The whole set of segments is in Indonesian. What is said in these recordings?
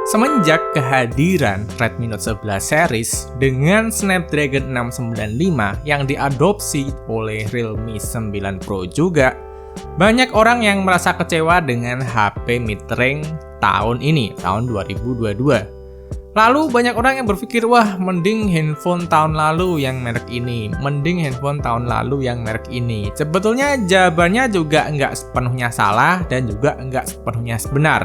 Semenjak kehadiran Redmi Note 11 series dengan Snapdragon 695 yang diadopsi oleh Realme 9 Pro juga, banyak orang yang merasa kecewa dengan HP mid-range tahun ini, tahun 2022. Lalu banyak orang yang berpikir, wah mending handphone tahun lalu yang merek ini, mending handphone tahun lalu yang merek ini. Sebetulnya jawabannya juga nggak sepenuhnya salah dan juga nggak sepenuhnya benar.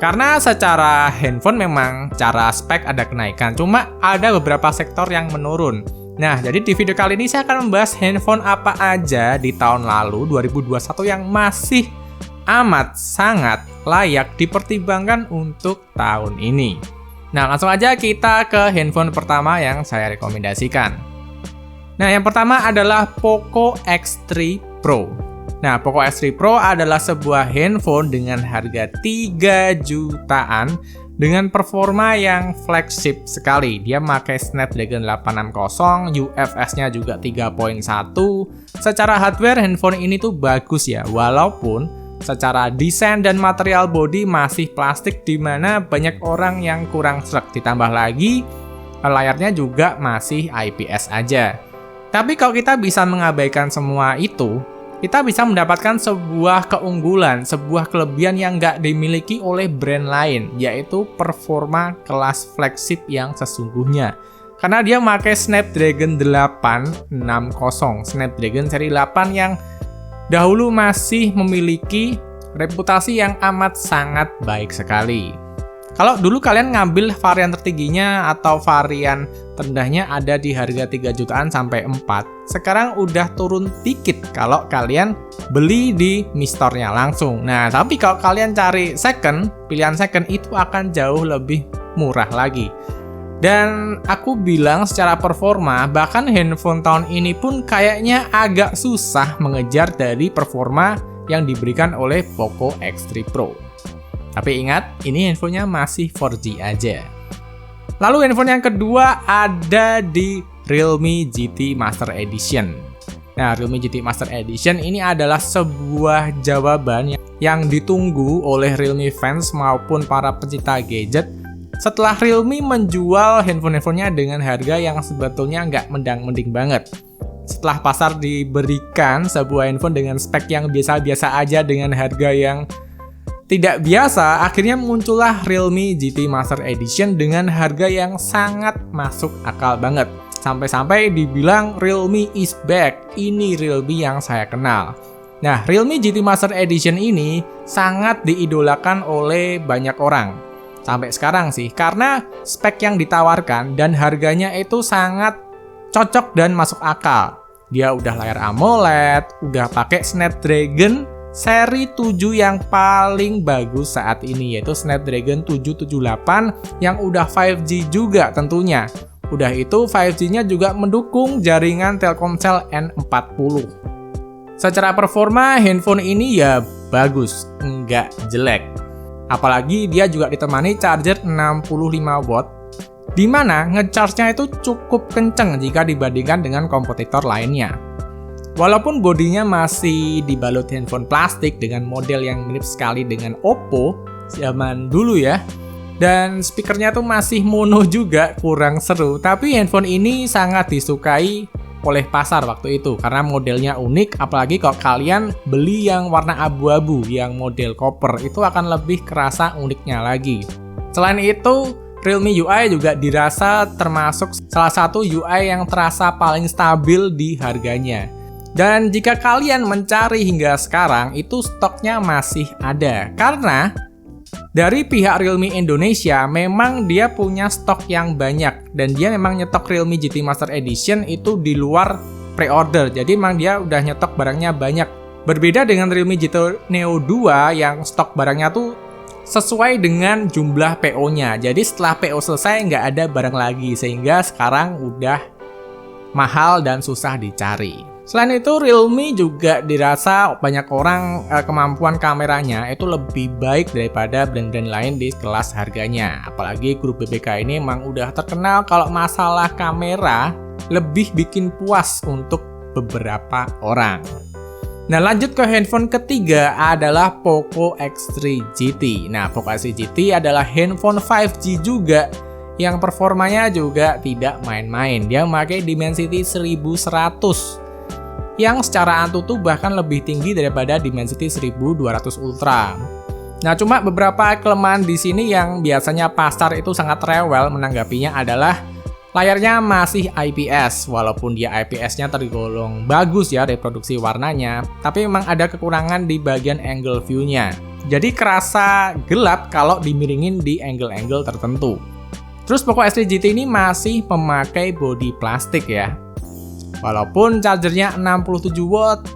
Karena secara handphone memang cara spek ada kenaikan, cuma ada beberapa sektor yang menurun. Nah, jadi di video kali ini saya akan membahas handphone apa aja di tahun lalu 2021 yang masih amat sangat layak dipertimbangkan untuk tahun ini. Nah, langsung aja kita ke handphone pertama yang saya rekomendasikan. Nah, yang pertama adalah Poco X3 Pro. Nah, Poco X3 Pro adalah sebuah handphone dengan harga 3 jutaan dengan performa yang flagship sekali. Dia pakai Snapdragon 860, UFS-nya juga 3.1. Secara hardware, handphone ini tuh bagus ya, walaupun secara desain dan material body masih plastik di mana banyak orang yang kurang sreg. Ditambah lagi, layarnya juga masih IPS aja. Tapi kalau kita bisa mengabaikan semua itu, kita bisa mendapatkan sebuah keunggulan, sebuah kelebihan yang nggak dimiliki oleh brand lain, yaitu performa kelas flagship yang sesungguhnya. Karena dia pakai Snapdragon 860, Snapdragon seri 8 yang dahulu masih memiliki reputasi yang amat sangat baik sekali. Kalau dulu kalian ngambil varian tertingginya atau varian terendahnya ada di harga 3 jutaan sampai 4. Sekarang udah turun dikit kalau kalian beli di Mi Store-nya langsung. Nah, tapi kalau kalian cari second, pilihan second itu akan jauh lebih murah lagi. Dan aku bilang secara performa, bahkan handphone tahun ini pun kayaknya agak susah mengejar dari performa yang diberikan oleh Poco X3 Pro. Tapi ingat, ini handphonenya masih 4G aja. Lalu handphone yang kedua ada di Realme GT Master Edition. Nah, Realme GT Master Edition ini adalah sebuah jawaban yang ditunggu oleh Realme fans maupun para pecinta gadget setelah Realme menjual handphone-handphonenya dengan harga yang sebetulnya nggak mendang-mending banget. Setelah pasar diberikan sebuah handphone dengan spek yang biasa-biasa aja dengan harga yang tidak biasa, akhirnya muncullah Realme GT Master Edition dengan harga yang sangat masuk akal banget. Sampai-sampai dibilang Realme is back, ini Realme yang saya kenal. Nah, Realme GT Master Edition ini sangat diidolakan oleh banyak orang. Sampai sekarang sih, karena spek yang ditawarkan dan harganya itu sangat cocok dan masuk akal. Dia udah layar AMOLED, udah pakai Snapdragon seri 7 yang paling bagus saat ini, yaitu Snapdragon 778 yang udah 5G juga tentunya. Udah itu 5G-nya juga mendukung jaringan Telkomsel N40. Secara performa handphone ini ya bagus, nggak jelek. Apalagi dia juga ditemani charger 65 watt, di mana ngecharge-nya itu cukup kenceng jika dibandingkan dengan kompetitor lainnya. Walaupun bodinya masih dibalut handphone plastik dengan model yang mirip sekali dengan Oppo zaman dulu ya, dan speakernya tuh masih mono juga, kurang seru, tapi handphone ini sangat disukai oleh pasar waktu itu karena modelnya unik, apalagi kalau kalian beli yang warna abu-abu, yang model copper, itu akan lebih kerasa uniknya lagi. Selain itu, Realme UI juga dirasa termasuk salah satu UI yang terasa paling stabil di harganya. Dan jika kalian mencari hingga sekarang, itu stoknya masih ada. Karena dari pihak Realme Indonesia, memang dia punya stok yang banyak. Dan dia memang nyetok Realme GT Master Edition itu di luar pre-order. Jadi memang dia udah nyetok barangnya banyak. Berbeda dengan Realme GT Neo 2 yang stok barangnya tuh sesuai dengan jumlah PO-nya. Jadi setelah PO selesai nggak ada barang lagi. Sehingga sekarang udah mahal dan susah dicari. Selain itu, Realme juga dirasa banyak orang kemampuan kameranya itu lebih baik daripada brand-brand lain di kelas harganya. Apalagi grup BBK ini emang udah terkenal kalau masalah kamera lebih bikin puas untuk beberapa orang. Nah, lanjut ke handphone ketiga adalah Poco X3 GT. Nah, Poco X3 GT adalah handphone 5G juga yang performanya juga tidak main-main. Dia memakai Dimensity 1100 yang secara Antutu bahkan lebih tinggi daripada Dimensity 1200 Ultra. Nah, cuma beberapa kelemahan di sini yang biasanya pasar itu sangat rewel menanggapinya adalah layarnya masih IPS, walaupun dia IPS-nya tergolong bagus ya reproduksi warnanya, tapi memang ada kekurangan di bagian angle view-nya. Jadi kerasa gelap kalau dimiringin di angle-angle tertentu. Terus Poco X3 GT ini masih memakai bodi plastik ya. Walaupun chargernya 67 watt,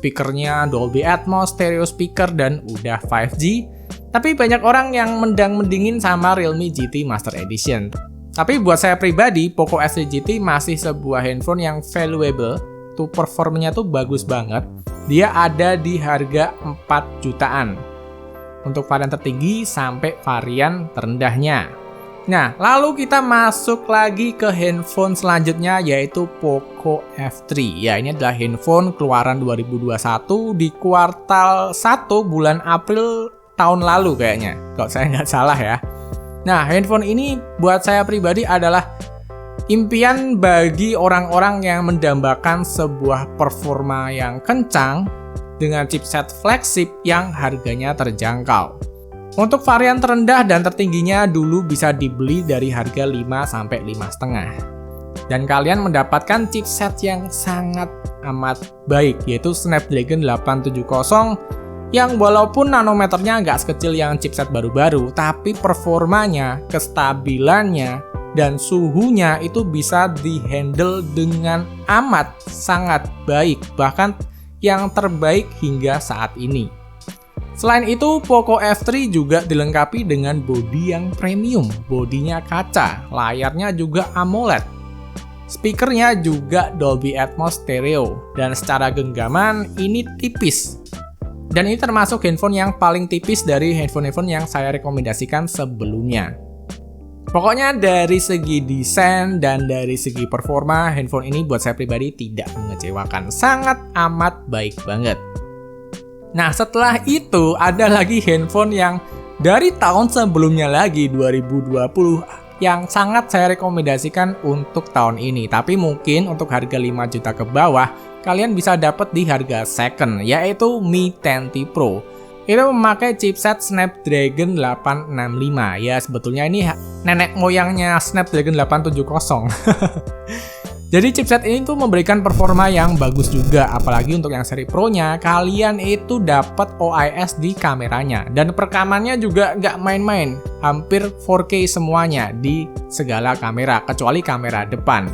speakernya Dolby Atmos, stereo speaker, dan udah 5G, tapi banyak orang yang mendang-mendingin sama Realme GT Master Edition. Tapi buat saya pribadi, Poco X3 GT masih sebuah handphone yang valuable, tuh performanya tuh bagus banget. Dia ada di harga 4 jutaan. Untuk varian tertinggi sampai varian terendahnya. Nah, lalu kita masuk lagi ke handphone selanjutnya yaitu Poco F3. Ya, ini adalah handphone keluaran 2021 di kuartal 1 bulan April tahun lalu kayaknya. Kalau saya nggak salah ya. Nah, handphone ini buat saya pribadi adalah impian bagi orang-orang yang mendambakan sebuah performa yang kencang dengan chipset flagship yang harganya terjangkau. Untuk varian terendah dan tertingginya dulu bisa dibeli dari harga 5-5,5. Dan kalian mendapatkan chipset yang sangat amat baik, yaitu Snapdragon 870 yang walaupun nanometernya nggak sekecil yang chipset baru-baru, tapi performanya, kestabilannya, dan suhunya itu bisa dihandle dengan amat sangat baik, bahkan yang terbaik hingga saat ini. Selain itu, Poco F3 juga dilengkapi dengan bodi yang premium, bodinya kaca, layarnya juga AMOLED, speakernya juga Dolby Atmos stereo, dan secara genggaman ini tipis. Dan ini termasuk handphone yang paling tipis dari handphone-handphone yang saya rekomendasikan sebelumnya. Pokoknya dari segi desain dan dari segi performa, handphone ini buat saya pribadi tidak mengecewakan. Sangat amat baik banget. Nah, setelah itu ada lagi handphone yang dari tahun sebelumnya lagi, 2020, yang sangat saya rekomendasikan untuk tahun ini. Tapi mungkin untuk harga 5 juta ke bawah, kalian bisa dapat di harga second, yaitu Mi 10T Pro. Itu memakai chipset Snapdragon 865. Ya, sebetulnya ini nenek moyangnya Snapdragon 870. Jadi chipset ini tuh memberikan performa yang bagus juga, apalagi untuk yang seri Pro-nya, kalian itu dapat OIS di kameranya. Dan perekamannya juga nggak main-main, hampir 4K semuanya di segala kamera, kecuali kamera depan.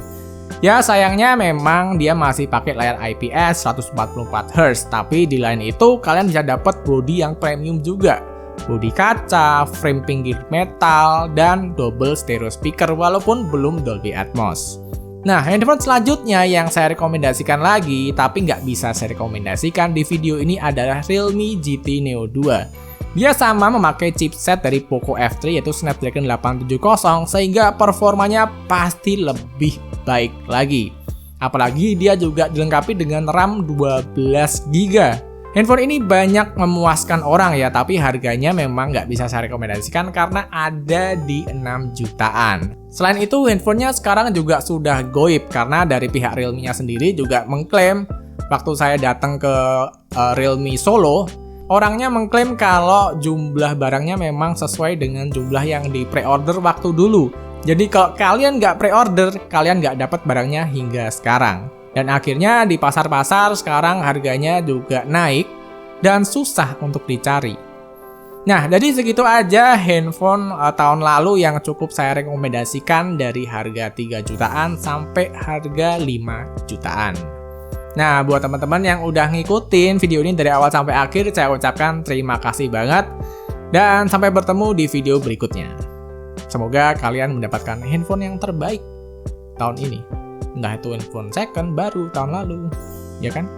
Ya, sayangnya memang dia masih pakai layar IPS 144Hz, tapi di lain itu kalian bisa dapat bodi yang premium juga. Bodi kaca, frame pinggir metal, dan double stereo speaker walaupun belum Dolby Atmos. Nah, handphone selanjutnya yang saya rekomendasikan lagi, tapi nggak bisa saya rekomendasikan di video ini adalah Realme GT Neo 2. Dia sama memakai chipset dari Poco F3 yaitu Snapdragon 870, sehingga performanya pasti lebih baik lagi. Apalagi dia juga dilengkapi dengan RAM 12GB. Handphone ini banyak memuaskan orang ya, tapi harganya memang nggak bisa saya rekomendasikan karena ada di 6 jutaan. Selain itu, handphonenya sekarang juga sudah goib karena dari pihak Realme-nya sendiri juga mengklaim waktu saya datang ke Realme Solo, orangnya mengklaim kalau jumlah barangnya memang sesuai dengan jumlah yang di pre-order waktu dulu. Jadi kalau kalian nggak pre-order, kalian nggak dapat barangnya hingga sekarang. Dan akhirnya di pasar-pasar sekarang harganya juga naik dan susah untuk dicari. Nah, jadi segitu aja handphone tahun lalu yang cukup saya rekomendasikan dari harga 3 jutaan sampai harga 5 jutaan. Nah, buat teman-teman yang udah ngikutin video ini dari awal sampai akhir, saya ucapkan terima kasih banget. Dan sampai bertemu di video berikutnya. Semoga kalian mendapatkan handphone yang terbaik tahun ini. Entah itu handphone second, baru, tahun lalu, ya kan?